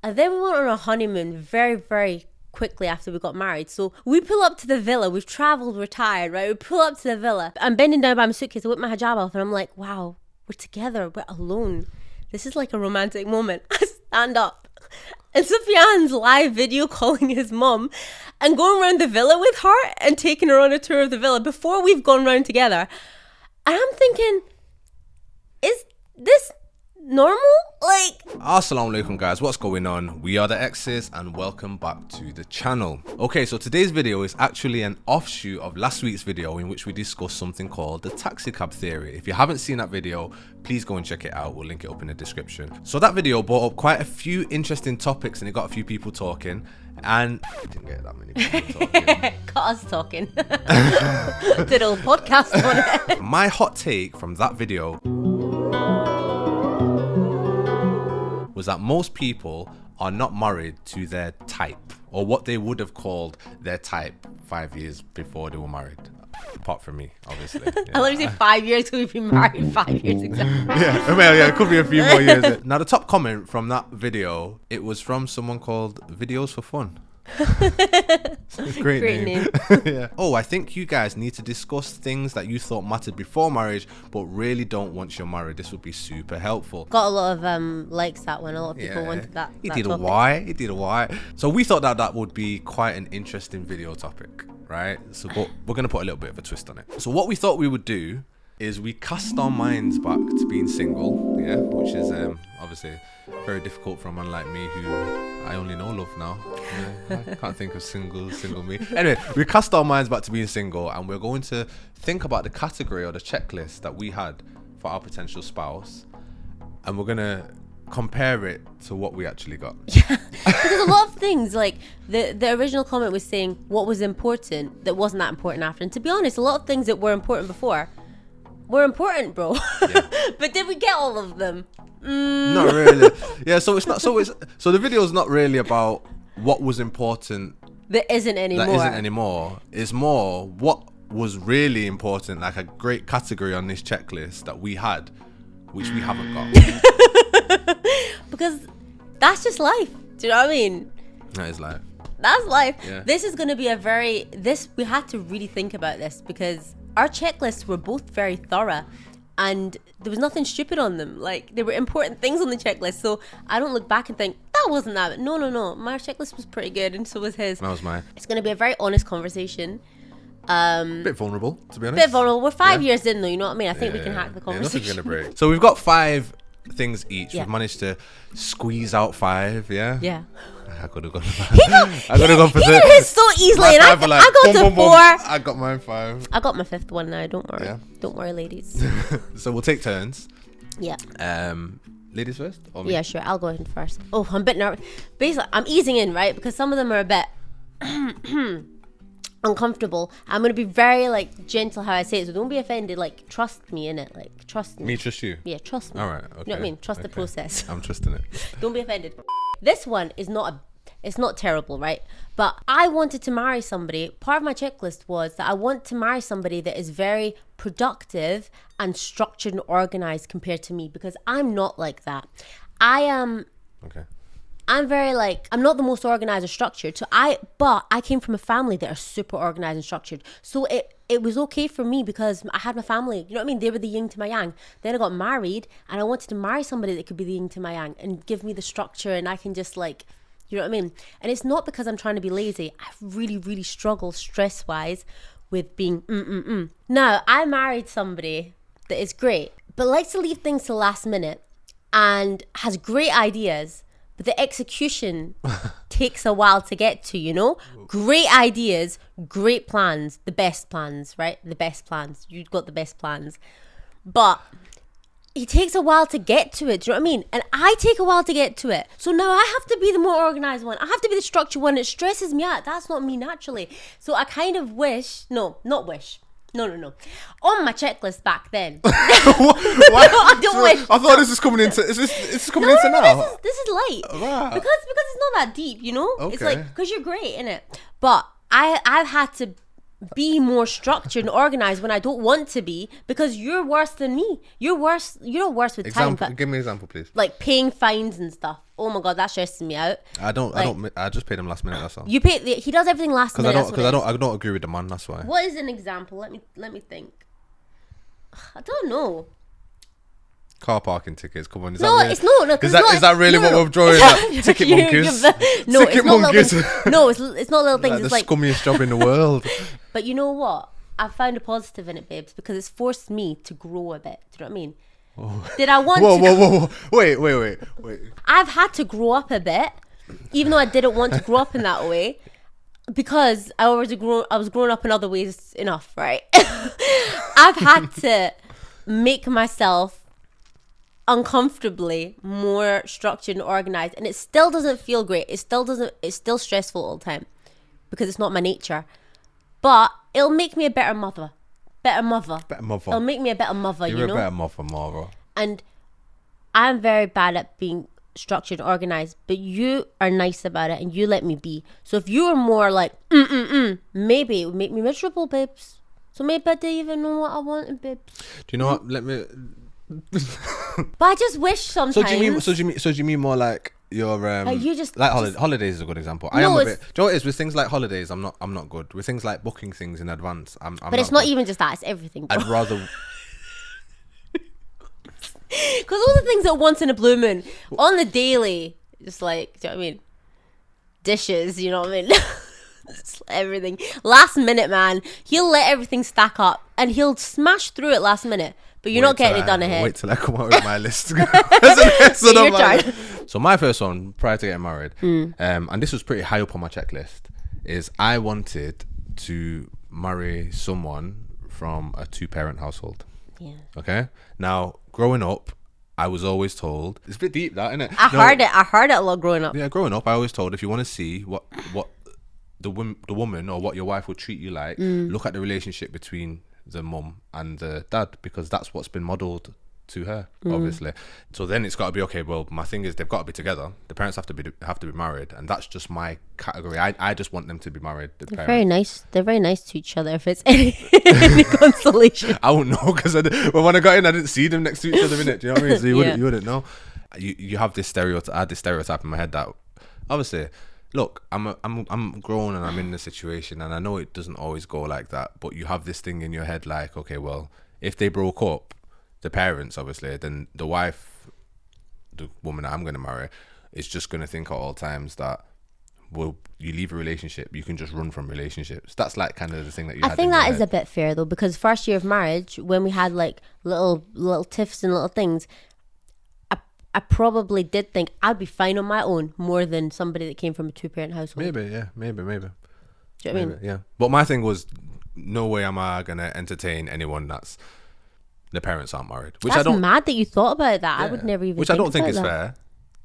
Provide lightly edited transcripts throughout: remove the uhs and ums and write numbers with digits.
And then we went on a honeymoon very, very quickly after we got married. So we pull up to the villa. We've traveled, we're tired, right? We pull up to the villa. I'm bending down by my suitcase. I whip my hijab off and I'm like, wow, we're together. We're alone. This is like a romantic moment. I stand up. And Sufyan's live video calling his mum and going around the villa with her and taking her on a tour of the villa before we've gone round together. And I'm thinking, is this normal? Like, Assalamu alaikum guys, what's going on? We are the X's and welcome back to the channel. Okay, so today's video is actually an offshoot of last week's video in which we discussed something called the taxi cab theory. If you haven't seen that video, please go and check it out. We'll link it up in the description. So that video brought up quite a few interesting topics and it got a few people talking, and it didn't get that many people talking. Got us talking. Did a little podcast on it. My hot take from that video was that most people are not married to their type, or what they would have called their type 5 years before they were married. Apart from me, obviously. Yeah. I literally say 5 years because we've been married 5 years exactly. Yeah, it could be a few more years. Now, the top comment from that video, it was from someone called Videos for Fun. Great name. Yeah. Oh, I think you guys need to discuss things that you thought mattered before marriage but really don't once you're married. This would be super helpful. Got a lot of likes that one. A lot of people wanted that. He did a why. So we thought that would be quite an interesting video topic, right? So but we're gonna put a little bit of a twist on it. So what we thought we would do is we cast our minds back to being single, yeah, which is obviously very difficult for a man like me who I only know love now. Yeah, I can't think of single me. Anyway, we cast our minds back to being single and we're going to think about the category or the checklist that we had for our potential spouse, and we're going to compare it to what we actually got. Yeah, because a lot of things, like the original comment was saying what was important that wasn't that important after, and to be honest, a lot of things that were important before were important, bro. Yeah. But did we get all of them? Not really. Yeah, so the video is not really about what was important that isn't anymore. It's more what was really important, like a great category on this checklist that we had, which we haven't got. Because that's just life. Do you know what I mean? That is life. That's life. Yeah. This is going to be we had to really think about this because our checklists were both very thorough and there was nothing stupid on them. Like, there were important things on the checklist. So I don't look back and think, that wasn't that. No. My checklist was pretty good and so was his. That was mine. It's going to be a very honest conversation. Bit vulnerable, to be honest. We're 5 years in though, you know what I mean? I think we can hack the conversation. Nothing's gonna break. So we've got 5 things each. Yeah. We've managed to squeeze out 5, yeah? Yeah. I could have gone for he did his so easily, and I got to 4. I got mine 5. I got my 5th one now. Don't worry. Yeah. Don't worry, ladies. So we'll take turns. Yeah. Ladies first? Or me? Yeah, sure. I'll go in first. Oh, I'm a bit nervous. Basically, I'm easing in, right? Because some of them are a bit uncomfortable. I'm going to be very, like, gentle how I say it. So don't be offended. Like, trust me in it. Like, trust me. Me trust you? Yeah, trust me. All right. Okay. You know what I mean? Trust the process. I'm trusting it. Don't be offended. This one is it's not terrible, right? But I wanted to marry somebody. Part of my checklist was that I want to marry somebody that is very productive and structured and organized compared to me, because I'm not like that. I am. Okay. I'm very I'm not the most organized or structured. But I came from a family that are super organized and structured. So it was okay for me because I had my family. You know what I mean? They were the yin to my yang. Then I got married and I wanted to marry somebody that could be the yin to my yang and give me the structure, and I can just you know what I mean? And it's not because I'm trying to be lazy. I really, really struggle stress-wise with being Now, I married somebody that is great, but likes to leave things to the last minute and has great ideas, but the execution takes a while to get to, you know? Great ideas, great plans, the best plans, right? The best plans. You've got the best plans. But it takes a while to get to it. Do you know what I mean? And I take a while to get to it. So now I have to be the more organized one. I have to be the structured one. It stresses me out. That's not me naturally. So I kind of wish, no. On my checklist back then. What? I don't wish. I thought this is coming into. Is this coming into now? This is light. Wow. Because it's not that deep, you know. Okay. It's like, because you're great, innit? But I've had to be more structured and organized when I don't want to be, because you're worse than me. You're worse. You're not worse with time, but Give me an example, please. like paying fines and stuff. Oh my god, that stresses me out. I just paid him last minute. That's all. You pay. He does everything last minute. I don't agree with the man. That's why. What is an example? Let me think. I don't know. Car parking tickets. Come on. Is that really what we're drawing? Like, ticket monkeys. Ticket monkeys. It's not little things. Like it's the like scummiest job in the world. But you know what? I found a positive in it, babes, because it's forced me to grow a bit. Do you know what I mean? Oh. Did I want Whoa. Wait. I've had to grow up a bit, even though I didn't want to grow up in that way, because I was growing up in other ways enough, right? I've had to make myself uncomfortably more structured and organized, and it still doesn't feel great. It's still stressful all the time because it's not my nature. But it'll make me a better mother. It'll make me a better mother. You're you know? a better mother, Mara. And I'm very bad at being structured and organized, but you are nice about it and you let me be. So if you were more like maybe it would make me miserable, babes. So maybe I didn't even know what I wanted, babes. Do you know what? Let me. But I just wish sometimes. So do you mean more like your you just like holidays is a good example. I am a bit. Do you know what it is with things like holidays? I'm not good with things like booking things in advance. But it's not even just that; it's everything. Bro. I'd rather. Because all the things that once in a blue moon on the daily, just like, do you know what I mean? Dishes, you know what I mean? Everything last minute, man. He'll let everything stack up and he'll smash through it last minute. But you're not getting it done ahead. Wait till I come out with my list. Your turn. So my first one, prior to getting married, and this was pretty high up on my checklist, is I wanted to marry someone from a 2-parent household. Yeah. Okay. Now, growing up, I was always told, it's a bit deep, that, isn't it? I heard it a lot growing up. Yeah, growing up, I always told, if you want to see what the woman or what your wife will treat you like, look at the relationship between the mum and the dad, because that's what's been modelled to her, obviously. So then it's got to be, okay, well, my thing is they've got to be together. The parents have to be married, and that's just my category. I just want them to be married. They're very nice. They're very nice to each other, if it's any consolation. I wouldn't know, because when I got in, I didn't see them next to each other, innit? Do you know what I mean? So you wouldn't know. You have this stereotype. I had this stereotype in my head that, obviously, look, I'm grown and I'm in the situation, and I know it doesn't always go like that, but you have this thing in your head like, okay, well, if they broke up, the parents, obviously, then the wife, the woman that I'm going to marry, is just going to think at all times that, well, you leave a relationship, you can just run from relationships. That's like kind of the thing that you I think that is a bit fair, though, because first year of marriage, when we had like little tiffs and little things, I probably did think I'd be fine on my own more than somebody that came from a 2-parent household. Maybe. Do you know what I mean? Yeah. But my thing was, no way am I going to entertain anyone that's the parents aren't married. That's mad that you thought about that. Yeah. I would never even. Which I don't think is fair,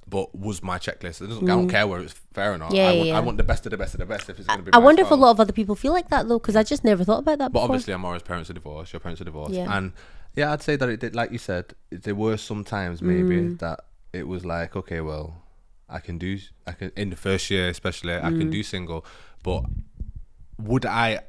but was my checklist. I don't care whether it's fair or not. I want the best of the best of the best. If it's going to be. I wonder if a lot of other people feel like that though, because I just never thought about that. But obviously, Amara's parents are divorced. Your parents are divorced, and yeah, I'd say that it did. Like you said, there were some times maybe that it was like, okay, well, I can in the first year especially, I can do single, but would I?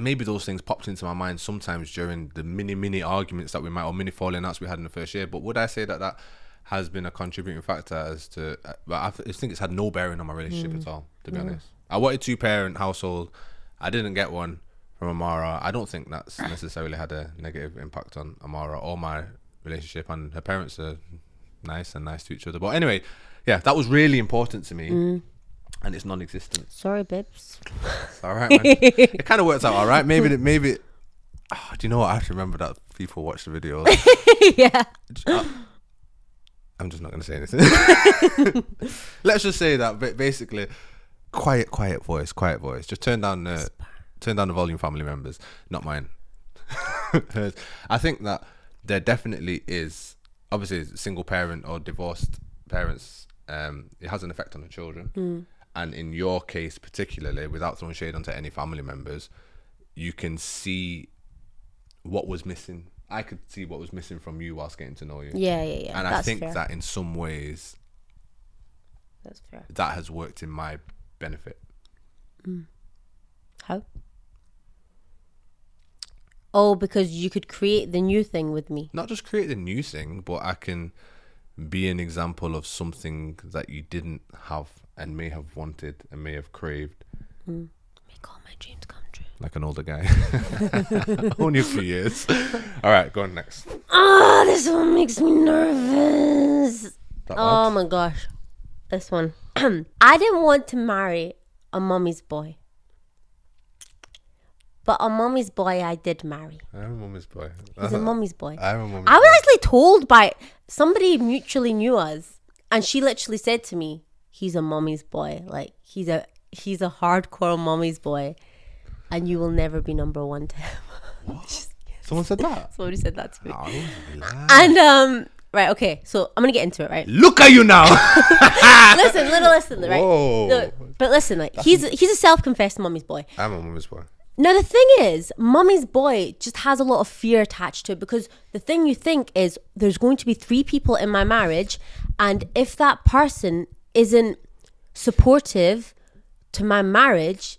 Maybe those things popped into my mind sometimes during the mini arguments that we might, or mini falling outs we had in the first year. But would I say that has been a contributing factor as to? I think it's had no bearing on my relationship at all. To be honest, I wanted 2-parent household. I didn't get one from Amara. I don't think that's necessarily had a negative impact on Amara or my relationship. And her parents are nice to each other. But anyway, yeah, that was really important to me. And it's non-existent. Sorry, babes. It's all right, man. It kind of works out all right. Maybe. Do you know what? I have to remember that people watch the videos. Yeah. I'm just not going to say anything. Let's just say that basically, quiet voice. Just turn down the volume, family members, not mine. I think that there definitely is, obviously, single parent or divorced parents. It has an effect on the children. And in your case particularly, without throwing shade onto any family members, you can see what was missing. I could see what was missing from you whilst getting to know you. Yeah. And I think that in some ways, that's fair. That has worked in my benefit. How? Oh, because you could create the new thing with me. Not just create the new thing, but I can be an example of something that you didn't have and may have wanted and may have craved. Make all my dreams come true. Like an older guy. Only a few years. All right, go on next. Oh, this one makes me nervous. That Oh bad? my gosh. This one. I didn't want to marry a mommy's boy. But a mommy's boy I did marry. I'm a mommy's boy. He's a mommy's boy. I'm a mommy's I boy. was actually told by somebody mutually knew us, and she literally said to me, "He's a mommy's boy. Like he's a hardcore mommy's boy, and you will never be number one to him." What? Someone said that? Somebody said that to me. Oh, relax. And right, okay, so I'm gonna get into it, right? Look at you now. listen, right? Whoa. No, but listen, like he's a self-confessed mommy's boy. I'm a mommy's boy. Now, the thing is, mommy's boy just has a lot of fear attached to it, because the thing you think is there's going to be 3 people in my marriage, and if that person isn't supportive to my marriage,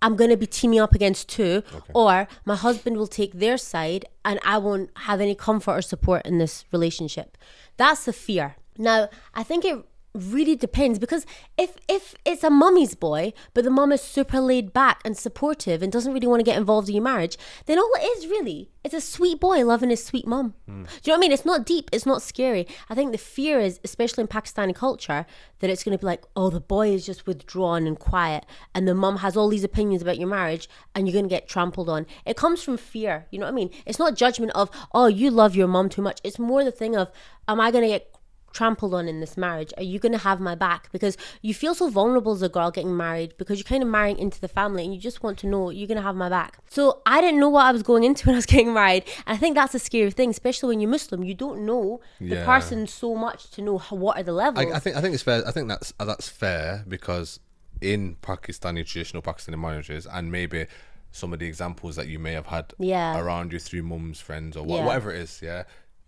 I'm going to be teaming up against 2, or my husband will take their side and I won't have any comfort or support in this relationship. That's the fear. Now, I think it really depends, because if it's a mummy's boy but the mum is super laid back and supportive and doesn't really want to get involved in your marriage, then all it is really, it's a sweet boy loving his sweet mum. Do you know what I mean? It's not deep, it's not scary. I think the fear is, especially in Pakistani culture, that it's going to be like, oh, the boy is just withdrawn and quiet and the mum has all these opinions about your marriage and you're going to get trampled on. It comes from fear, you know what I mean? It's not judgment of, oh, you love your mum too much. It's more the thing of, am I going to get trampled on in this marriage? Are you going to have my back? Because you feel so vulnerable as a girl getting married, because you're kind of marrying into the family and you just want to know you're going to have my back. So I didn't know what I was going into when I was getting married, and I think that's a scary thing, especially when you're Muslim. You don't know the person so much to know what are the levels. I think it's fair. I think that's fair, because in Pakistani traditional Pakistani marriages, and maybe some of the examples that you may have had around you through mum's friends or whatever it is,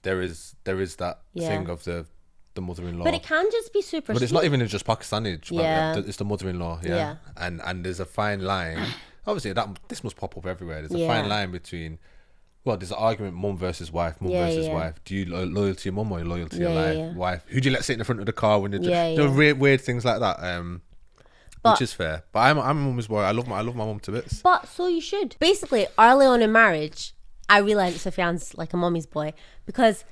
there is that thing of the mother-in-law, but it can just be super. But it's not even just Pakistani. It's the mother-in-law. Yeah. And there's a fine line. Obviously, this must pop up everywhere. There's a fine line between. Well, there's an argument: mum versus wife. Mum versus wife. Do you loyal to your mum or loyal to your wife? Who do you let sit in the front of the car when you're weird things like that? Which is fair. But I'm a mum's boy. I love my mum to bits. But so you should. Basically, early on in marriage, I realized Sufyan's like a mommy's boy, because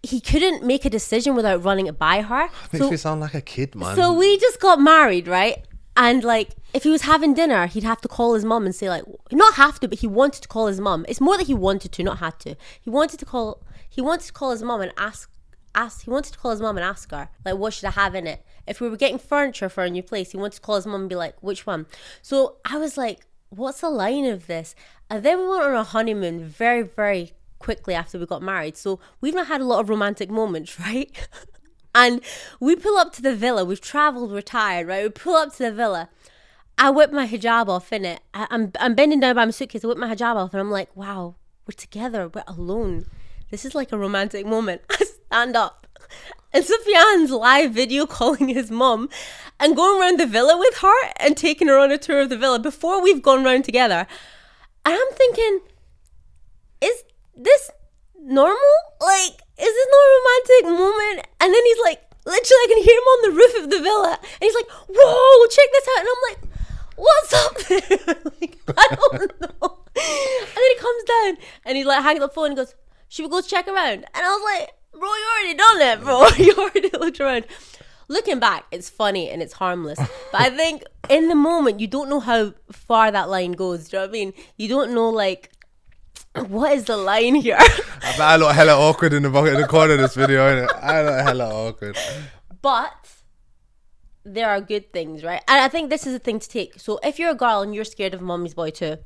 he couldn't make a decision without running it by her. Makes me sound like a kid, man. So we just got married, right? And like, if he was having dinner, he'd have to call his mum and say, like, not have to, but he wanted to call his mum. It's more that he wanted to, not had to. He wanted to call his mum and ask her, like, what should I have in it? If we were getting furniture for a new place, he wanted to call his mum and be like, which one? So I was like, what's the line of this? And then we went on a honeymoon very, very quickly after we got married. So we've not had a lot of romantic moments, right? And we pull up to the villa. We've traveled, we're tired, right? We pull up to the villa. I whip my hijab off, innit? I'm bending down by my suitcase. I whip my hijab off and I'm like, wow, we're together. We're alone. This is like a romantic moment. I stand up and Sufyan's live video calling his mum and going around the villa with her and taking her on a tour of the villa before we've gone round together. And I'm thinking, is this normal? Like, is this not a romantic moment? And then he's like, literally, I can hear him on the roof of the villa. And he's like, whoa, check this out. And I'm like, what's up there? Like, I don't know. And then he comes down and he like hangs up the phone and goes, should we go check around? And I was like, bro, you already done it, bro. You already looked around. Looking back, it's funny and it's harmless. But I think in the moment, you don't know how far that line goes. Do you know what I mean? You don't know, like, what is the line here? I look hella awkward in the corner of this video, innit? I look hella awkward. But there are good things, right? And I think this is a thing to take. So if you're a girl and you're scared of a mommy's boy too,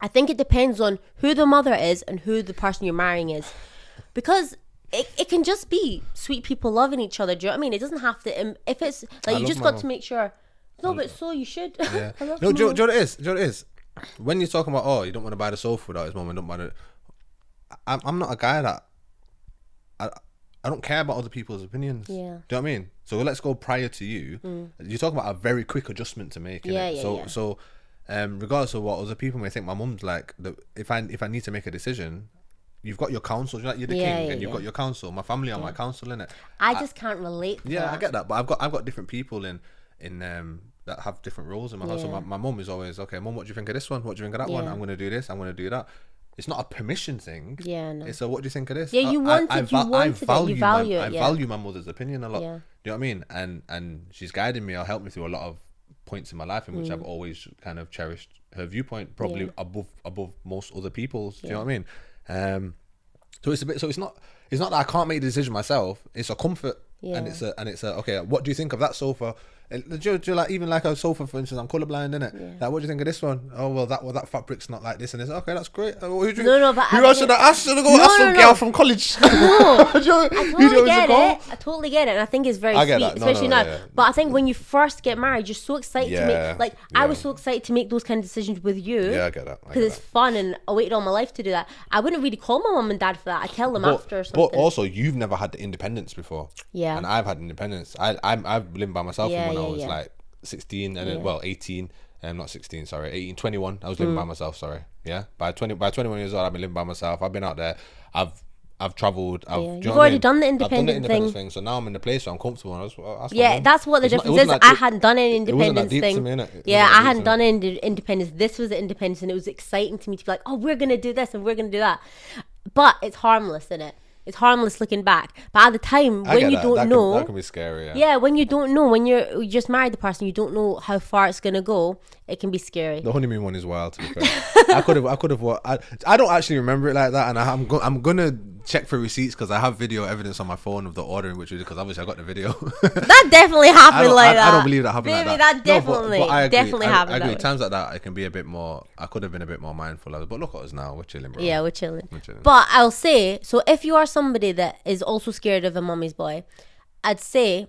I think it depends on who the mother is and who the person you're marrying is. Because it can just be sweet people loving each other. Do you know what I mean? It doesn't have to, if it's like, you just got to make sure. No, but so you should. Yeah. No, do you know what it is? When you're talking about, oh, you don't want to buy the sofa without his mum and don't buy it. I'm not a guy that I don't care about other people's opinions. Yeah. Do you know what I mean? So let's go prior to you. You're talking about a very quick adjustment to make. Yeah. So regardless of what other people may think, my mum's like, if I need to make a decision, you've got your counsel. You're the king, and you've got your counsel. My family are my counsel, innit? I just can't relate to that. I get that, but I've got different people in that have different roles in my house. So my mum is always, okay, mum, what do you think of this one? What do you think of that one? I'm going to do this. I'm going to do that. It's not a permission thing. Yeah, no. It's a, what do you think of this? Yeah, you wanted it, you value it. I value my mother's opinion a lot. Yeah. Do you know what I mean? And she's guided me or helped me through a lot of points in my life in which I've always kind of cherished her viewpoint, probably above most other people's. Do you know what I mean? So it's not that I can't make the decision myself. It's a comfort, and it's a okay. What do you think of that sofa? Do you like, even like a sofa, for instance? I'm colourblind, innit? Like, what do you think of this one? Oh well, that fabric's not like this, and it's okay. That's great. Who I should have asked? Should have go ask some girl from college. No, I totally get it, and I think it's very sweet, especially now. Yeah. But I think when you first get married, you're so excited to make. Like, I was so excited to make those kind of decisions with you. Yeah, I get that because it's fun, and I waited all my life to do that. I wouldn't really call my mum and dad for that. I tell them after or something. But also, you've never had the independence before. Yeah, and I've had independence. I've lived by myself from when I was like 16 and then 18, not 16, sorry, 18, 21. I was living by myself, sorry. Yeah, by 21 years old, I've been living by myself. I've been out there. I've traveled. You've already done the independent thing. So now I'm in the place where I'm comfortable. That's what the difference is. I hadn't done any independence thing. I hadn't done any independence. This was the independence, and it was exciting to me to be like, oh, we're gonna do this and we're gonna do that. But it's harmless, isn't it? It's harmless looking back, but at the time when you don't know, that can be scary. Yeah, when you don't know, when you just married the person, you don't know how far it's gonna go. It can be scary. The honeymoon one is wild. To be fair, I could have. I don't actually remember it like that, and I'm gonna check for receipts because I have video evidence on my phone of the ordering, which because obviously I got the video. That definitely happened like that. I don't believe that happened like that. That definitely, definitely happened. I agree. At times like that, it can be a bit more. I could have been a bit more mindful of it, but look at us now. We're chilling, bro. Yeah, we're chilling. But I'll say, so if you are somebody that is also scared of a mommy's boy, I'd say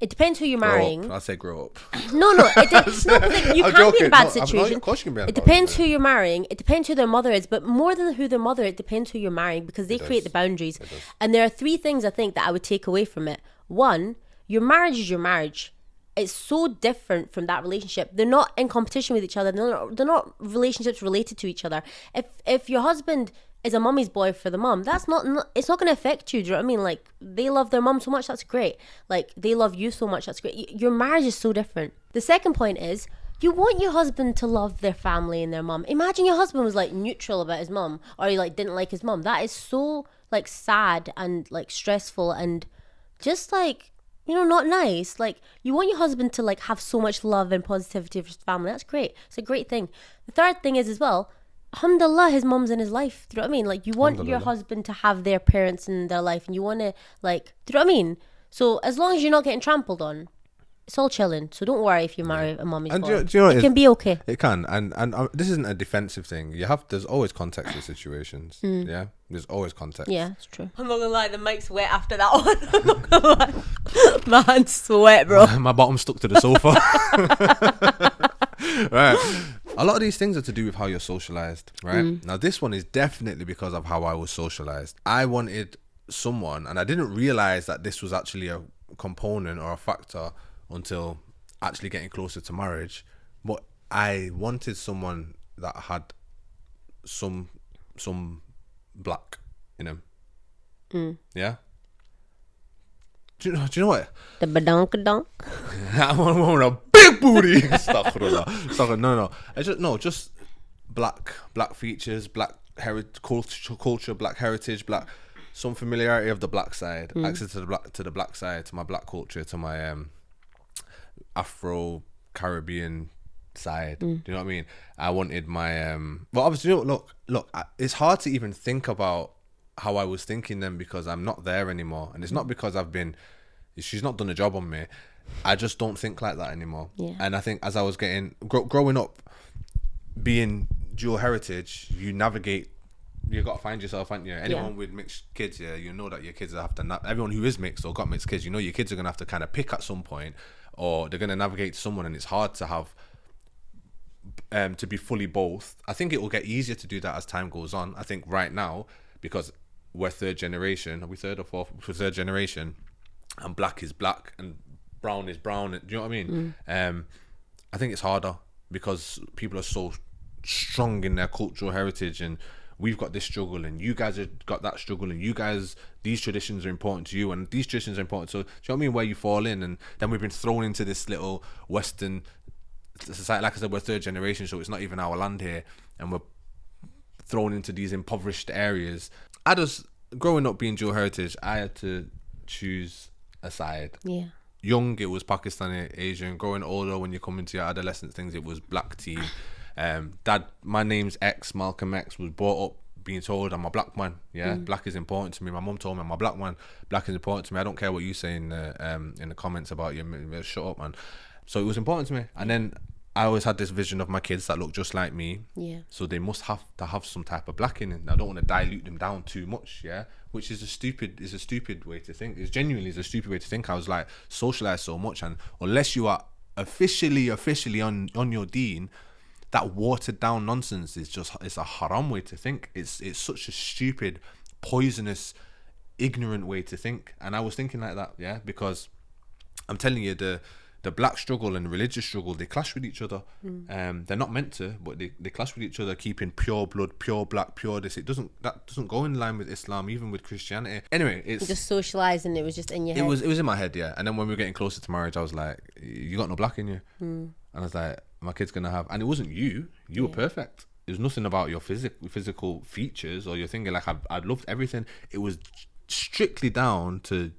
it depends who you're marrying. I'd say grow up. No, you can't be in a bad situation. Of course you can be in a It depends who you're marrying. It depends who their mother is. But more than who their mother, it depends who you're marrying because they create the boundaries. And there are 3 things I think that I would take away from it. 1, your marriage is your marriage. It's so different from that relationship. They're not in competition with each other. They're not relationships related to each other. If your husband is a mummy's boy for the mum, that's not it's not going to affect you. Do you know what I mean? Like, they love their mum so much, that's great. Like, they love you so much, that's great. Your marriage is so different. The second point is, you want your husband to love their family and their mum. Imagine your husband was like neutral about his mum, or he like didn't like his mum. That is so like sad and like stressful and just like, you know, not nice. Like, you want your husband to like have so much love and positivity for his family. That's great. It's a great thing. The third thing is as well, alhamdulillah, his mum's in his life. Do you know what I mean? Like, you want your husband to have their parents in their life, and you want to like, do you know what I mean? So as long as you're not getting trampled on, it's all chilling. So don't worry if you marry a mummy's boy. Do you know it can be okay. It can, and this isn't a defensive thing. There's always context to situations. Yeah, there's always context. Yeah, it's true. I'm not gonna lie, the mic's wet after that one. I'm not gonna lie, my hands sweat, bro. My bottom stuck to the sofa. Right. A lot of these things are to do with how you're socialized, right? Now, this one is definitely because of how I was socialized. I wanted someone, and I didn't realize that this was actually a component or a factor until actually getting closer to marriage. But I wanted someone that had some black in him. Yeah. Do you know what? The badonkadonk. I want a big booty. No. Just black features, black culture, black heritage, black, some familiarity of the black side, access to the black side, to my black culture, to my Afro Caribbean side. Do you know what I mean? I wanted my well, obviously, you know, look, it's hard to even think about how I was thinking then because I'm not there anymore, and it's not because she's not done a job on me. I just don't think like that anymore. And I think as I was growing up, being dual heritage, you navigate. You got to find yourself, haven't you? Anyone with mixed kids, you know that your kids have to. Everyone who is mixed or got mixed kids, you know your kids are gonna have to kind of pick at some point, or they're gonna navigate to someone, and it's hard to have to be fully both. I think it will get easier to do that as time goes on. I think right now, because we're third generation, are we third or fourth? We're third generation, and black is black and brown is brown. Do you know what I mean? I think it's harder. because people are so strong in their cultural heritage, and we've got this struggle, and you guys have got that struggle, and you guys, these traditions are important to you, and these traditions are important. So do you know what I mean? Where you fall in, and then we've been thrown into this little Western society. Like I said, we're third generation, so it's not even our land here, and we're thrown into these impoverished areas. Growing up being dual heritage, I had to choose a side. Yeah. Young, it was Pakistani, Asian. Growing older, when you come into your adolescence things, it was black team. Dad, my name's X, Malcolm X, was brought up being told I'm a black man. Yeah, black is important to me. My mum told me I'm a black man. Black is important to me. I don't care what you say in the comments about you. Shut up, man. So it was important to me. And then I always had this vision of my kids that look just like me. Yeah. So they must have to have some type of black in it. I don't want to dilute them down too much. Yeah. Which is a stupid way to think. It's genuinely a stupid way to think. I was like socialized so much, and unless you are officially on your deen, that watered down nonsense it's a haram way to think. It's such a stupid, poisonous, ignorant way to think. And I was thinking like that, yeah, because I'm telling you, the black struggle and religious struggle, they clash with each other. They're not meant to, but they clash with each other, keeping pure blood, pure black, pure this. That doesn't go in line with Islam, even with Christianity. Anyway, it's just socializing. It was just in your head. It was in my head, yeah. And then when we were getting closer to marriage, I was like, you got no black in you. And I was like, my kid's gonna have, and it wasn't you were perfect. There's nothing about your physical features or your thing. Like I loved everything. It was strictly down to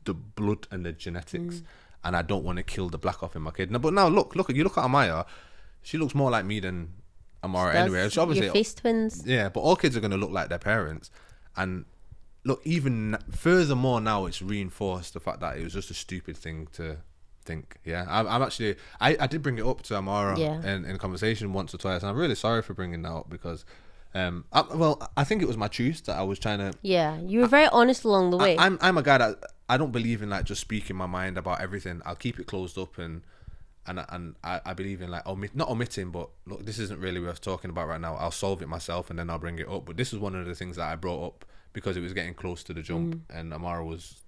the blood and the genetics. And I don't want to kill the black off in my kid. No, but now look at Amaya. She looks more like me than Amara anyway. She obviously, your face twins. Yeah, but all kids are going to look like their parents. And look, even furthermore now, it's reinforced the fact that it was just a stupid thing to think. Yeah, I'm actually, I did bring it up to Amara in conversation once or twice, and I'm really sorry for bringing that up because I think it was my truth that I was trying to. Yeah, you were very honest along the way. I'm a guy that I don't believe in like just speaking my mind about everything. I'll keep it closed up, and I believe in like not omitting, but look, this isn't really worth talking about right now. I'll solve it myself and then I'll bring it up. But this is one of the things that I brought up because it was getting close to the jump, and Amara was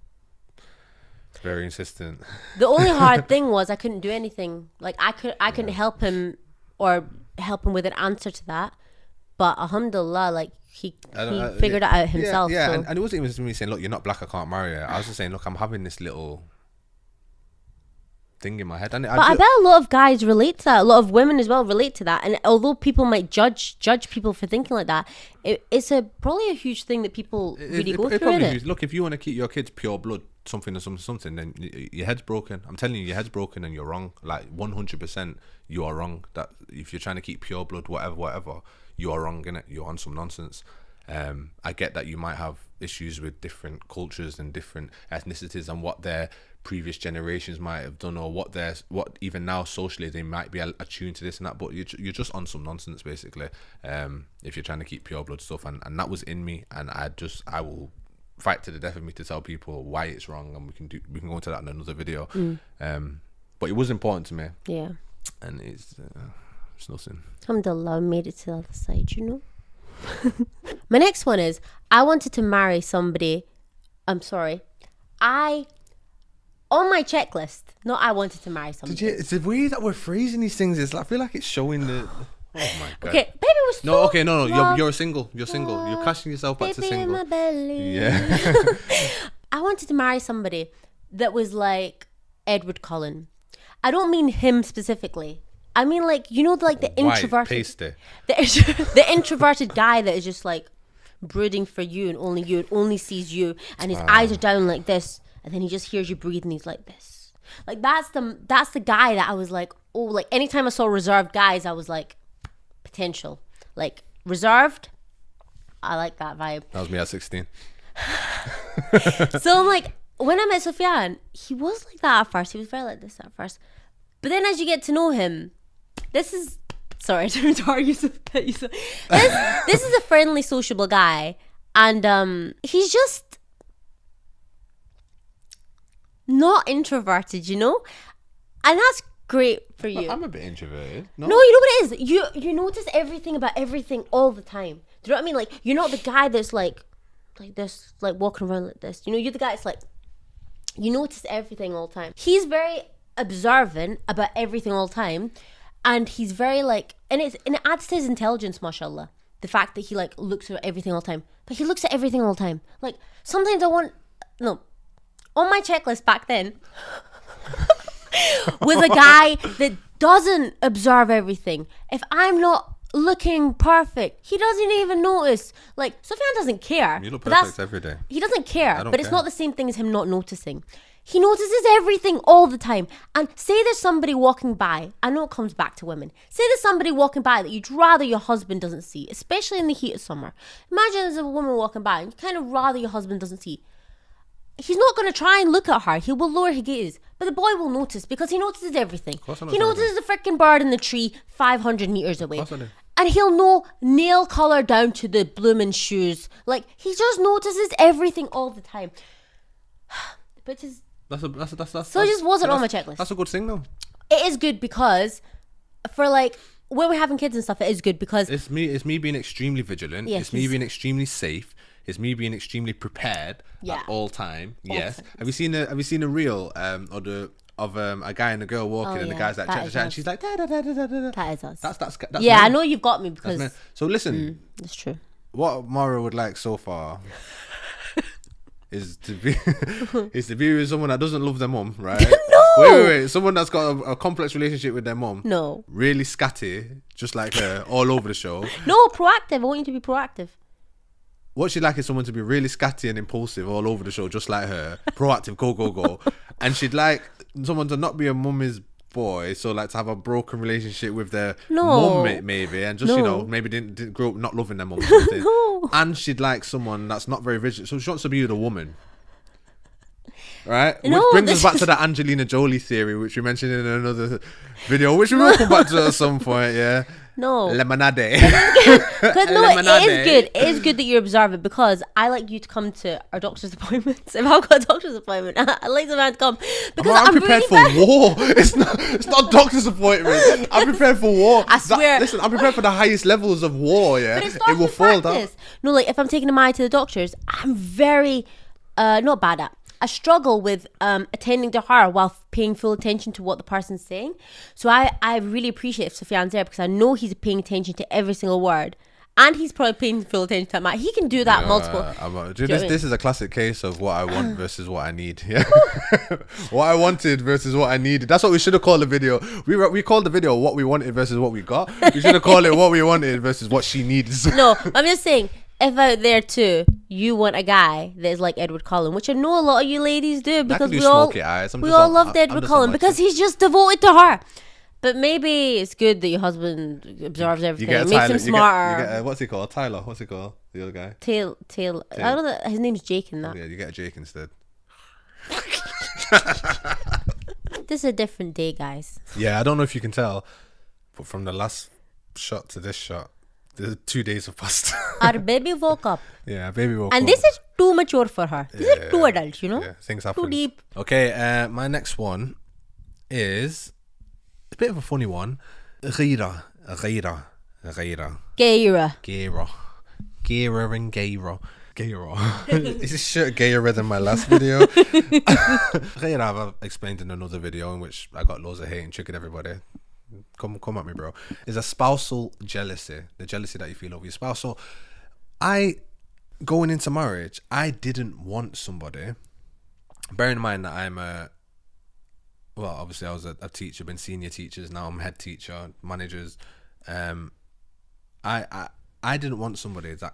very insistent. The only hard thing was I couldn't do anything. Like I couldn't help him or help him with an answer to that. But alhamdulillah, like he figured it out himself. Yeah, so. and it wasn't even just me saying, look, you're not black, I can't marry you. I was just saying, look, I'm having this little thing in my head. And I bet a lot of guys relate to that. A lot of women as well relate to that. And although people might judge people for thinking like that, it's probably a huge thing that people really go through. Innit? Look, if you want to keep your kids pure blood, something, then your head's broken. I'm telling you, your head's broken and you're wrong. Like 100% you are wrong. That if you're trying to keep pure blood, whatever, you are wrong, innit? You're on some nonsense. I get that you might have issues with different cultures and different ethnicities and what their previous generations might have done, or what even now socially they might be attuned to this and that, but you're just on some nonsense basically, if you're trying to keep pure blood stuff, and that was in me, and I will fight to the death of me to tell people why it's wrong, and we can go into that in another video. But it was important to me, and it's nothing. Alhamdulillah, I made it to the other side, you know. My next one is, I wanted to marry somebody. On my checklist, not I wanted to marry somebody. It's the way that we're phrasing these things. I feel like it's showing the. Oh my god. Okay, baby was so. No, okay, no. You're single. You're single. You're casting yourself back to single. In my belly. Yeah. I wanted to marry somebody that was like Edward Cullen. I don't mean him specifically. I mean, like, you know, like the introverted, the introverted guy that is just like brooding for you and only sees you, and his eyes are down like this, and then he just hears you breathe and he's like this. Like that's the guy that I was like, oh, like anytime I saw reserved guys, I was like, potential, like reserved. I like that vibe. That was me at 16. So I'm like, when I met Sufyan, he was like that at first. He was very like this at first, but then as you get to know him. This is a friendly, sociable guy, and he's just not introverted, you know, and that's great for you. I'm a bit introverted. No, you know what it is. You notice everything about everything all the time. Do you know what I mean? Like, you're not the guy that's like this, like walking around like this. You know, you're the guy that's like, you notice everything all the time. He's very observant about everything all the time. And he's very like, and it adds to his intelligence, mashallah. The fact that he like looks at everything all the time. But he looks at everything all the time. Like, sometimes on my checklist back then was a guy that doesn't observe everything. If I'm not looking perfect, he doesn't even notice. Like, Sufyan doesn't care. You look perfect every day. He doesn't care, but it's care. not the same thing as him not noticing. He notices everything all the time. And say there's somebody walking by. I know it comes back to women. Say there's somebody walking by that you'd rather your husband doesn't see, especially in the heat of summer. Imagine there's a woman walking by and you kind of rather your husband doesn't see. He's not going to try and look at her. He will lower his gaze. But the boy will notice because he notices everything. He notices the freaking bird in the tree 500 meters away. And he'll know nail colour down to the blooming shoes. Like, he just notices everything all the time. But his... So it just wasn't on my checklist. That's a good thing, though. It is good because for like when we're having kids and stuff, it is good because it's me being extremely vigilant. Yeah, it's me being extremely safe. It's me being extremely prepared at all time. Yes. Have you seen a reel of a guy and a girl walking and the guy's like chat and she's like da, da, da, da, da, da. That is us. That's yeah, men. I know you've got me because so listen. That's true. What Mara would like so far is to be with someone that doesn't love their mum, right? No. Wait. Someone that's got a complex relationship with their mum. No. Really scatty, just like her, all over the show. No, proactive. I want you to be proactive. What she'd like is someone to be really scatty and impulsive all over the show, just like her. Proactive, go. And she'd like someone to not be a mummy's boy, so like to have a broken relationship with their mum maybe, and just maybe didn't grow up not loving their mum or something. No. And she'd like someone that's not very vigilant, so she wants to be with a woman, right? No, which brings us back to that Angelina Jolie theory, which we mentioned in another video, which we will come back to at some point. Yeah. No. Lemonade. Because no, it is good. It is good that you're observant because I like you to come to our doctor's appointments. If I've got a doctor's appointment, I like the man to come because I'm prepared really for war. It's not a doctor's appointment. I'm prepared for war. I swear. Listen, I'm prepared for the highest levels of war. Yeah, but it will fall down. No, like if I'm taking Amaya to the doctors, I'm very not bad at. I struggle with attending to her while paying full attention to what the person's saying. So I really appreciate if Sufyan's there because I know he's paying attention to every single word. And he's probably paying full attention to Matt. He can do that multiple. This is a classic case of what I want versus what I need. Yeah, what I wanted versus what I needed. That's what we should have called the video. We called the video what we wanted versus what we got. We should have called it what we wanted versus what she needs. No, I'm just saying. If out there too, you want a guy that is like Edward Cullen, which I know a lot of you ladies do because we all loved Edward Cullen because he's just devoted to her. But maybe it's good that your husband observes everything. It makes him smarter. You get what's he called? Tyler. What's he called? The other guy. Tail. I don't know. His name's Jake in that. Oh, yeah, you get a Jake instead. This is a different day, guys. Yeah, I don't know if you can tell, but from the last shot to this shot, the 2 days have passed. Our baby woke up. Yeah, baby woke up. And this is too mature for her. This is too adult, you know? Yeah, things happen. Too deep. Okay, my next one is a bit of a funny one. Ghira and Gayra. Is this shirt gayer than my last video? Ghira, I've explained in another video in which I got loads of hate and triggered everybody. Come at me, bro. Is a spousal jealousy, the jealousy that you feel over your spouse. So going into marriage, I didn't want somebody, bearing in mind that obviously I was a teacher, been senior teachers, now I'm head teacher, managers. I didn't want somebody that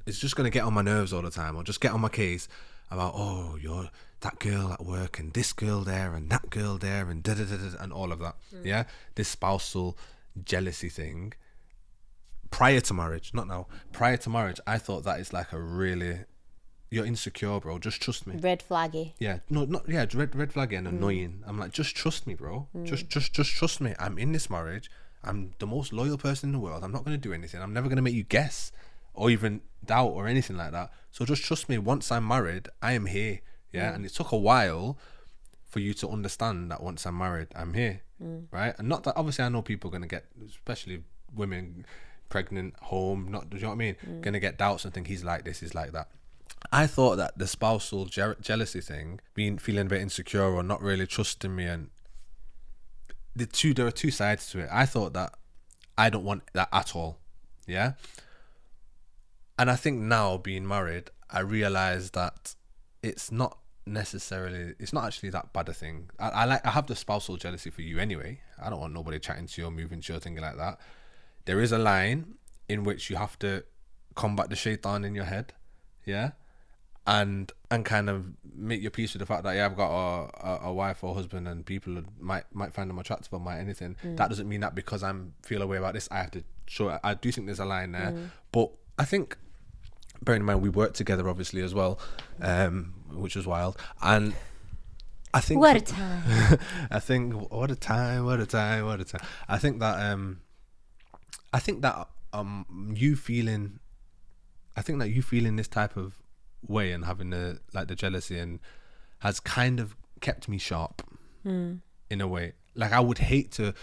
is just going to get on my nerves all the time or just get on my case about, oh, you're that girl at work and this girl there and that girl there and and all of that. Yeah, this spousal jealousy thing. Prior to marriage, not now. Prior to marriage, I thought that is like you're insecure, bro. Just trust me. Red flaggy. Yeah, red flaggy and annoying. I'm like, just trust me, bro. Just trust me. I'm in this marriage. I'm the most loyal person in the world. I'm not going to do anything. I'm never going to make you guess or even doubt or anything like that. So just trust me. Once I'm married, I am here. Yeah, and it took a while for you to understand that once I'm married, I'm here, right? And not that obviously I know people are going to get, especially women, pregnant, home, not, do you know what I mean? Going to get doubts and think he's like this, he's like that. I thought that the spousal jealousy thing, feeling a bit insecure or not really trusting me, and there are two sides to it. I thought that I don't want that at all. Yeah. And I think now, being married, I realize that it's not actually that bad a thing. I have the spousal jealousy for you anyway. I don't want nobody chatting to you or moving to you or thinking like that. There is a line in which you have to combat the shaitan in your head, yeah, and kind of make your peace with the fact that, yeah, I've got a wife or husband and people might find them attractive or might anything. That doesn't mean that because I'm feel a way about this, I have to show. I do think there's a line there, but I think, bearing in mind we worked together obviously as well, which was wild, and I think what a time. I think what a time. I think that you feeling this type of way and having the jealousy and has kind of kept me sharp in a way. Like, I would hate to,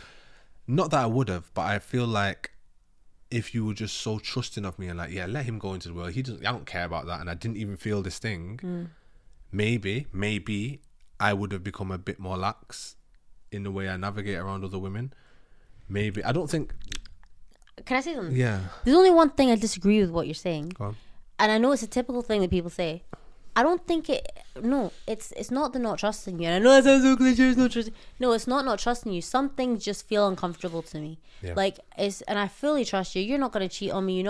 not that I would have, but I feel like if you were just so trusting of me and like, yeah, let him go into the world, I don't care about that, and I didn't even feel this thing, maybe I would have become a bit more lax in the way I navigate around other women. Maybe. I don't think... Can I say something? Yeah. There's only one thing I disagree with what you're saying. Go on. And I know it's a typical thing that people say. I don't think it's not the not trusting you. And I know it sounds so cliche, it's not trusting. No, it's not trusting you. Some things just feel uncomfortable to me. Yeah. And I fully trust you. You're not going to cheat on me.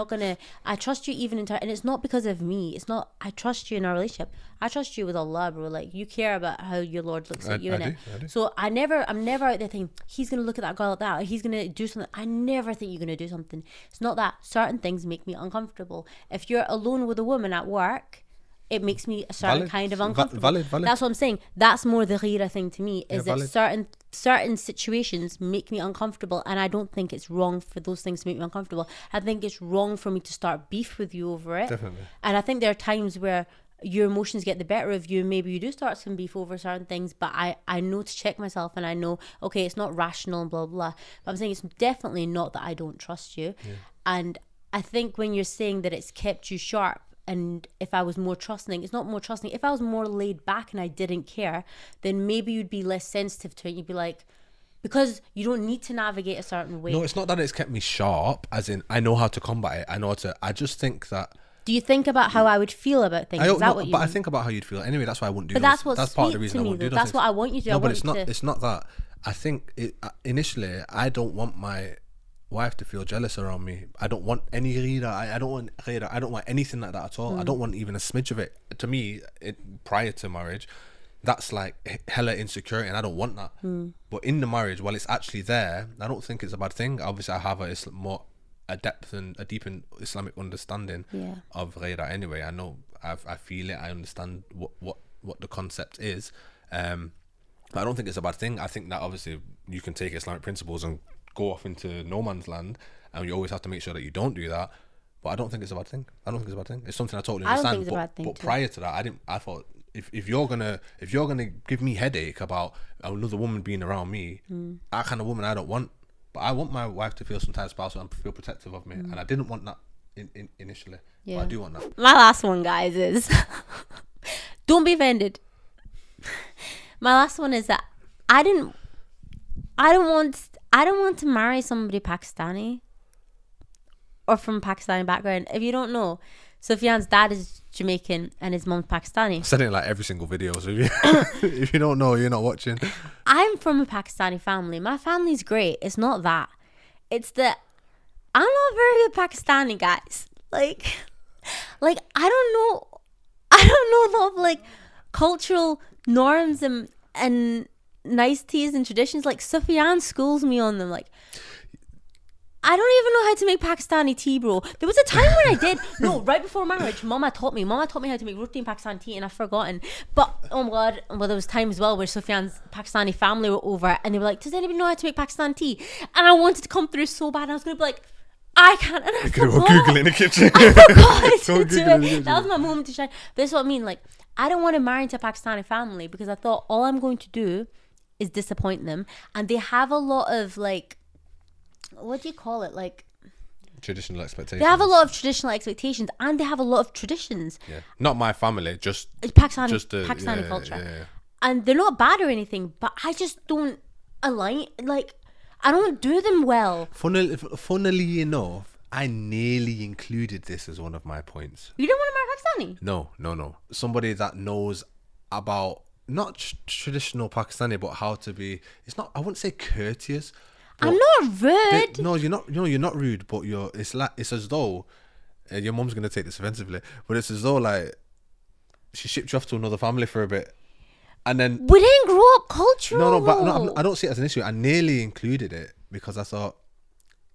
I trust you even and it's not because of me. It's not, I trust you in our relationship. I trust you with Allah, bro. Like, you care about how your Lord looks at you, innit? I do. So I'm never out there thinking, he's going to look at that girl like that, or he's going to do something. I never think you're going to do something. It's not that. Certain things make me uncomfortable. If you're alone with a woman at work, it makes me a certain kind of uncomfortable. Valid. That's what I'm saying. That's more the ghira thing to me, is that valid. certain situations make me uncomfortable, and I don't think it's wrong for those things to make me uncomfortable. I think it's wrong for me to start beef with you over it. Definitely. And I think there are times where your emotions get the better of you, and maybe you do start some beef over certain things, but I know to check myself, and I know, okay, it's not rational and blah, blah, blah. But I'm saying it's definitely not that I don't trust you. Yeah. And I think when you're saying that it's kept you sharp, and if I was more trusting, it's not more trusting. If I was more laid back and I didn't care, then maybe you'd be less sensitive to it. You'd be like, because you don't need to navigate a certain way. No, it's not that it's kept me sharp, as in I know how to combat it. I just think that... Do you think about how I would feel about things? Is that what you mean? I think about how you'd feel. Anyway, that's why I wouldn't do But those. that's part of the reason I wouldn't do those. That's what I want you to do. No, but it's not that. I think initially, I don't want my wife to feel jealous around me. I don't want any ghira. I don't want anything like that at all. I don't want even a smidge of it. To me, prior to marriage, that's like hella insecurity, and I don't want that. But in the marriage, while it's actually there, I don't think it's a bad thing. Obviously, I have a depth and a deep Islamic understanding of ghira anyway. I know, I feel it. I understand what the concept is. But I don't think it's a bad thing. I think that obviously you can take Islamic principles and go off into no man's land, and you always have to make sure that you don't do that. But I don't think it's a bad thing. It's something I totally understand. I don't think it's a bad thing. But prior to that, I thought if you're gonna give me headache about another woman being around me, that kind of woman I don't want. But I want my wife to feel some type of spousal and feel protective of me, and I didn't want that initially. Yeah. But I do want that. My last one, guys, is don't be offended. My last one is that I don't want to marry somebody Pakistani or from a Pakistani background. If you don't know, Sufyan's dad is Jamaican and his mom's Pakistani. I'm saying it like every single video, so if you don't know, you're not watching. I'm from a Pakistani family. My family's great. It's not that. It's that I'm not very good Pakistani, guys. Like I don't know the like cultural norms and niceties and traditions. Like, Sufyan schools me on them. Like, I don't even know how to make Pakistani tea, bro. There was a time when I did. No, right before marriage, Mama taught me how to make roti and Pakistani tea, and I've forgotten. But oh my god, well, there was times as well where Sufyan's Pakistani family were over, and they were like, does anybody know how to make Pakistani tea? And I wanted to come through so bad, and I was gonna be like, I can't. And I forgot. Google in the kitchen. I forgot to do it. That was my moment to shine. But that's what I mean. Like, I don't want to marry into a Pakistani family because I thought all I'm going to do is disappoint them, and they have a lot of like, what do you call it? Like, traditional expectations. They have a lot of traditional expectations, and they have a lot of traditions. Yeah, not my family, just Pakistani culture. Yeah. And they're not bad or anything, but I just don't. align. Like, I don't do them well. Funnily enough, I nearly included this as one of my points. You don't want to marry Pakistani? No. Somebody that knows about not traditional Pakistani, but how to be. It's not. I wouldn't say courteous. I'm not rude. No, you're not. No, you're not rude. But it's like it's as though your mom's gonna take this offensively, but it's as though like she shipped you off to another family for a bit, and then we didn't grow up cultural. No, I don't see it as an issue. I nearly included it because I thought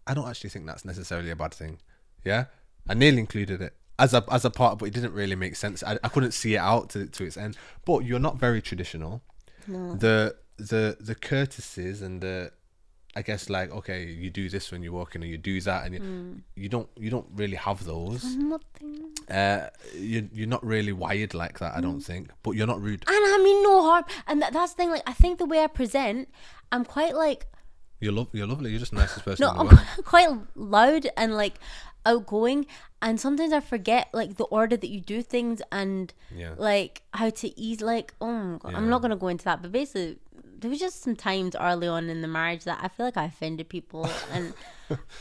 I don't actually think that's necessarily a bad thing. Yeah, I nearly included it as a part, but it didn't really make sense. I couldn't see it out to its end. But you're not very traditional. No. The courtesies and the, I guess, like, okay, you do this when you walk in, or you do that, and you don't really have those. Nothing. You're not really wired like that, I don't think. But you're not rude. And I mean no harm. And that's the thing. Like, I think the way I present, I'm quite like. You're lovely. You're just the nicest person. No, in the world. I'm quite loud and like outgoing, and sometimes I forget like the order that you do things and like how to ease. Like, oh my God, I'm not gonna go into that, but basically there was just some times early on in the marriage that I feel like I offended people, and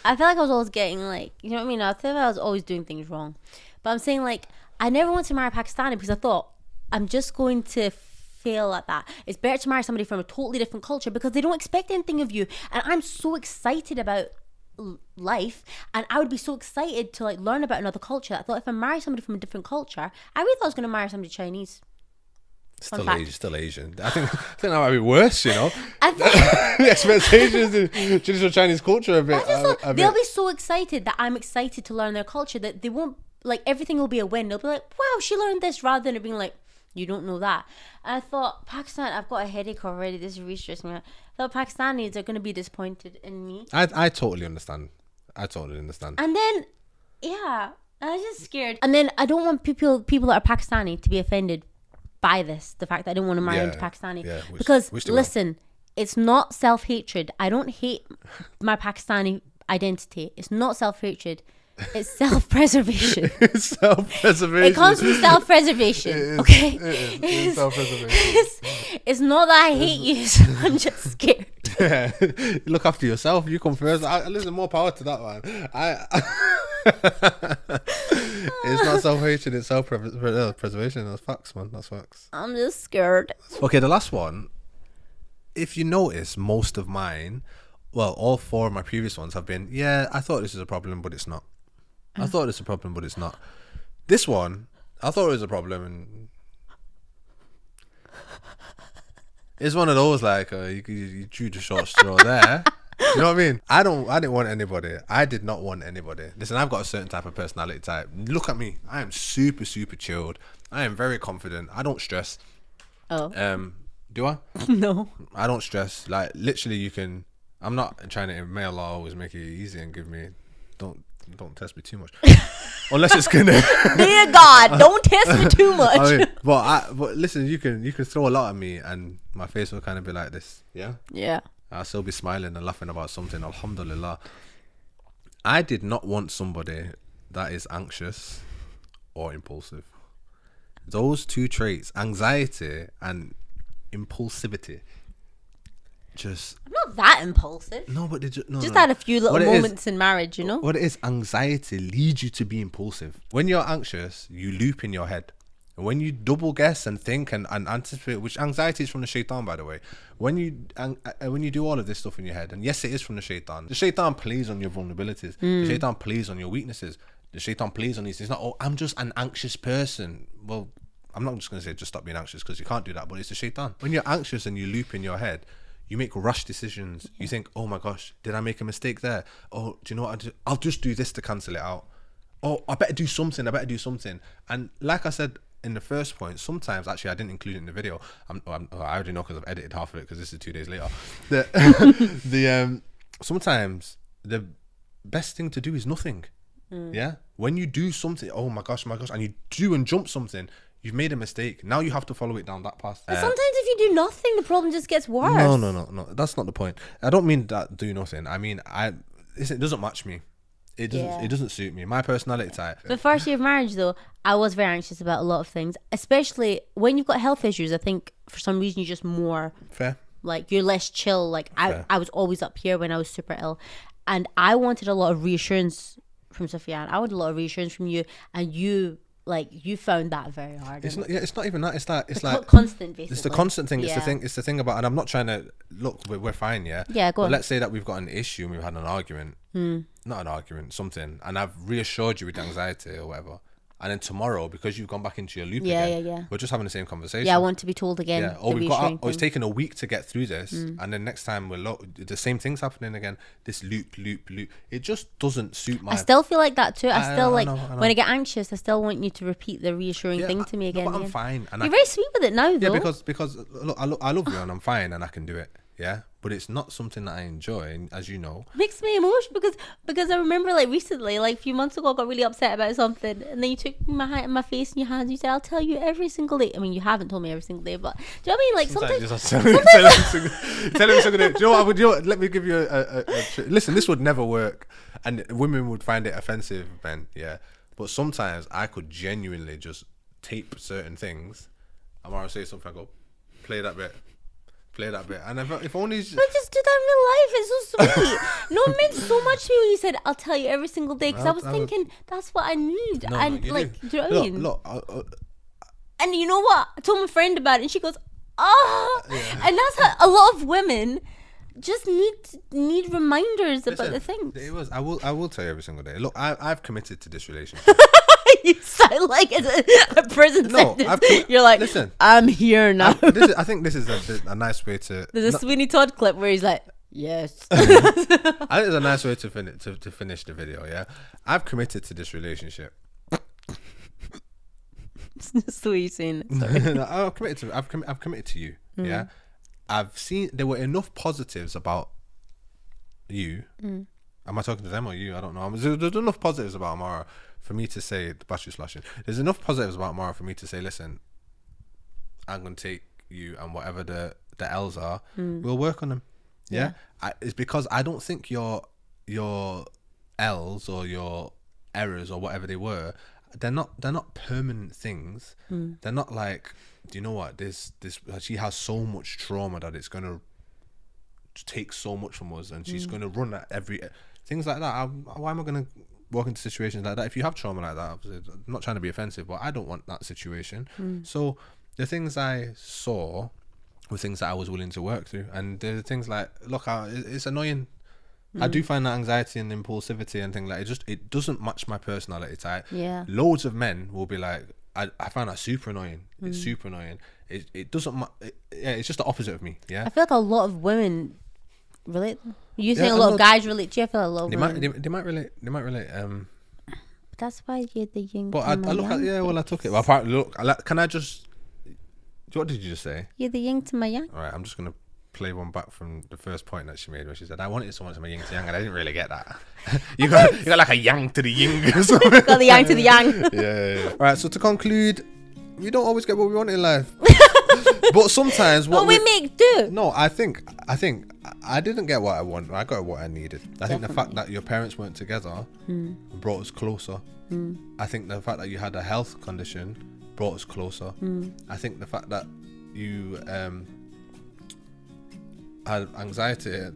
I feel like I was always getting like, you know what I mean? I feel like I was always doing things wrong. But I'm saying, like, I never wanted to marry Pakistani because I thought I'm just going to fail at that. It's better to marry somebody from a totally different culture because they don't expect anything of you. And I'm so excited about life, and I would be so excited to like learn about another culture. I thought if I marry somebody from a different culture, I really thought I was going to marry somebody Chinese. Still Asian. I think that might be worse, you know. The expectations in traditional Chinese culture a bit. They'll be so excited that I'm excited to learn their culture that they won't, like, everything will be a win. They'll be like, wow, she learned this, rather than it being like, you don't know that. And I thought, Pakistan, I've got a headache already. This is really stressing me out. I thought Pakistanis are going to be disappointed in me. I totally understand. And then, yeah, I was just scared. And then I don't want people that are Pakistani to be offended by this, the fact that I didn't want to marry into Pakistani. Yeah, because listen, it's not self-hatred. I don't hate my Pakistani identity. It's not self-hatred. It's self-preservation. It's self-preservation. It comes from self-preservation. Okay? It's self-preservation. It's not that I hate you, so I'm just scared. Yeah. Look after yourself. You come first. Listen, more power to that one. It's not self-hatred, it's self-preservation. That's facts, man. That's facts. I'm just scared. Okay, the last one. If you notice, most of mine, well, all 4 of my previous ones have been, I thought this is a problem, but it's not. I thought it's a problem, but it's not. This one, I thought it was a problem, and it's one of those, like, you drew the short straw there. You know what I mean? I didn't want anybody. I did not want anybody. Listen, I've got a certain type of personality type. Look at me. I am super, super chilled. I am very confident. I don't stress. Oh. Do I? No. I don't stress. Like, literally, I'm not trying to, may Allah always make it easy and give me, don't test me too much. Unless it's gonna. Dear God, don't test me too much. I mean, but listen, you can throw a lot at me and my face will kind of be like this. Yeah? Yeah. I'll still be smiling and laughing about something. Alhamdulillah. I did not want somebody that is anxious or impulsive. Those 2 traits, anxiety and impulsivity, just... I'm not that impulsive. No, but just had a few little moments in marriage, you know? What it is, anxiety leads you to be impulsive. When you're anxious, you loop in your head. When you double guess and think and anticipate, which anxiety is from the shaitan, by the way. When you do all of this stuff in your head, and yes, it is from the shaitan. The shaitan plays on your vulnerabilities. The shaitan plays on your weaknesses. The shaitan plays on these. It's not, oh, I'm just an anxious person. Well, I'm not just going to say just stop being anxious, because you can't do that, but it's the shaitan. When you're anxious and you loop in your head, you make rush decisions. You think, oh my gosh, did I make a mistake there? Oh, do you know what? I'll just do this to cancel it out. Oh, I better do something. And like I said in the first point, sometimes, actually, I didn't include it in the video. I already know because I've edited half of it, because this is 2 days later. Sometimes the best thing to do is nothing. Yeah. When you do something, oh my gosh, and you do and jump something, you've made a mistake. Now you have to follow it down that path. But sometimes if you do nothing, the problem just gets worse. No. That's not the point. I don't mean that do nothing. I mean, it doesn't match me. It doesn't suit me. My personality type. The first year of marriage, though, I was very anxious about a lot of things, especially when you've got health issues. I think for some reason you're just more fair. Like, you're less chill. Like, I was always up here when I was super ill. And I wanted a lot of reassurance from Sufyan. I wanted a lot of reassurance from you. And you found that very hard. It's not even that. It's like constant, basically. It's the constant thing. Yeah. It's the thing about, and I'm not trying to look. We're fine, yeah. Yeah, go on. But let's say that we've got an issue and we've had an argument. Not an argument, something, and I've reassured you with anxiety or whatever. And then tomorrow, because you've gone back into your loop again, we're just having the same conversation. Yeah, I want to be told again. Yeah, or it's taken a week to get through this, and then next time the same thing's happening again. This loop. It just doesn't suit my. I still feel like that too. I still I know. when I get anxious, I still want you to repeat the reassuring thing to me again. No, but I'm fine. And you're very sweet with it now, though. Yeah, because look, I love you and I'm fine and I can do it. Yeah, but it's not something that I enjoy, as you know. Makes me emotional because I remember, like, recently, like a few months ago, I got really upset about something, and then you took my face in your hands. You said, "I'll tell you every single day." I mean, you haven't told me every single day, but do you know what I mean? Like, sometimes tell him something. Do you know what I would do? Let me give you a listen. This would never work, and women would find it offensive, Ben. Yeah, but sometimes I could genuinely just tape certain things. I'm gonna say something. I go, play that bit. And if only but just do that in real life. It's so sweet. No, it meant so much to me when you said, "I'll tell you every single day," because I was thinking that's what I need. No, and you like, do you know what I mean? Look, and you know what? I told my friend about it, and she goes, and that's how a lot of women just need reminders about the things. It was. I will tell you every single day. Look, I've committed to this relationship. You sound like it's a prison sentence. You're like, listen, I'm here now. I think this is a nice way to. There's a Sweeney Todd clip where he's like, yes. I think it's a nice way to finish the video. Yeah, I've committed to this relationship. That's what you're saying. Sorry. No, I've committed to you. Yeah, I've seen there were enough positives about you. Am I talking to them or you? I don't know. There's enough positives about Amara for me to say, the battery's flashing. There's enough positives about Amara for me to say, listen, I'm going to take you, and whatever the L's are, we'll work on them. Yeah. It's because I don't think your L's or your errors or whatever they were, they're not permanent things. They're not like, do you know what, this she has so much trauma that it's going to take so much from us, and she's going to run at every things like that. Why am I going to walk into situations like that? If you have trauma like that, obviously, I'm not trying to be offensive, but I don't want that situation. So the things I saw were things that I was willing to work through, and the things like, look, it's annoying. I do find that anxiety and impulsivity and things like it doesn't match my personality type. Yeah, loads of men will be like, I find that super annoying. It's super annoying. It doesn't. It's just the opposite of me. Yeah, I feel like a lot of women relate. You think a lot of guys relate to you? I feel like a lot of women. They might relate. But that's why you're the yin. But I look at I took it. Well, apart, look, can I just? What did you just say? You're the yin to my yang. All right, I'm just gonna play one back from the first point that she made, where she said, "I wanted someone to my yin to yang," and I didn't really get that. you got like a yang to the yin. Got the yang to the yang. Yeah. All right. So to conclude, we don't always get what we want in life, but sometimes what we make do. No, I think I didn't get what I want. I got what I needed. I think the fact that your parents weren't together brought us closer. I think the fact that you had a health condition brought us closer. I think the fact that you had anxiety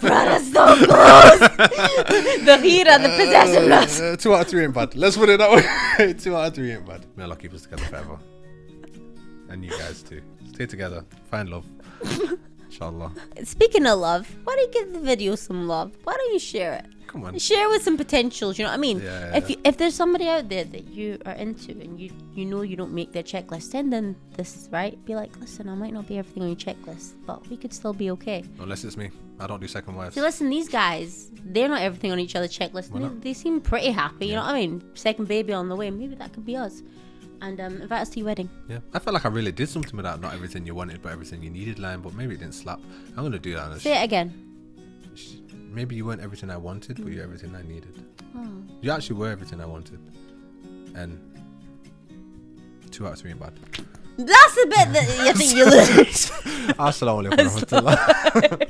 brought us so close. The hira, the possessiveness. 2 out of 3 ain't bad. Let's put it that way. 2 out of 3 ain't bad. May Allah keep us together forever. And you guys too. Stay together. Find love. Inshallah. Speaking of love, why don't you give the video some love? Why don't you share it? Come on. Share with some potentials, you know what I mean? Yeah. If there's somebody out there that you are into and you know you don't make their checklist, send them this, right? Be like, listen, I might not be everything on your checklist, but we could still be okay. Unless it's me. I don't do second wives. See, listen, these guys, they're not everything on each other's checklist. They seem pretty happy, you know what I mean? Second baby on the way. Maybe that could be us. And invite us to your wedding. Yeah, I felt like I really did something with that. Not everything you wanted, but everything you needed line. But maybe it didn't slap. I'm gonna do that. Say it again. Maybe you weren't everything I wanted, but you're everything I needed. Oh. You actually were everything I wanted. And 2 out of 3 ain't bad. That's the bit that you think you lose. Assalamu alaikum warahmatullah.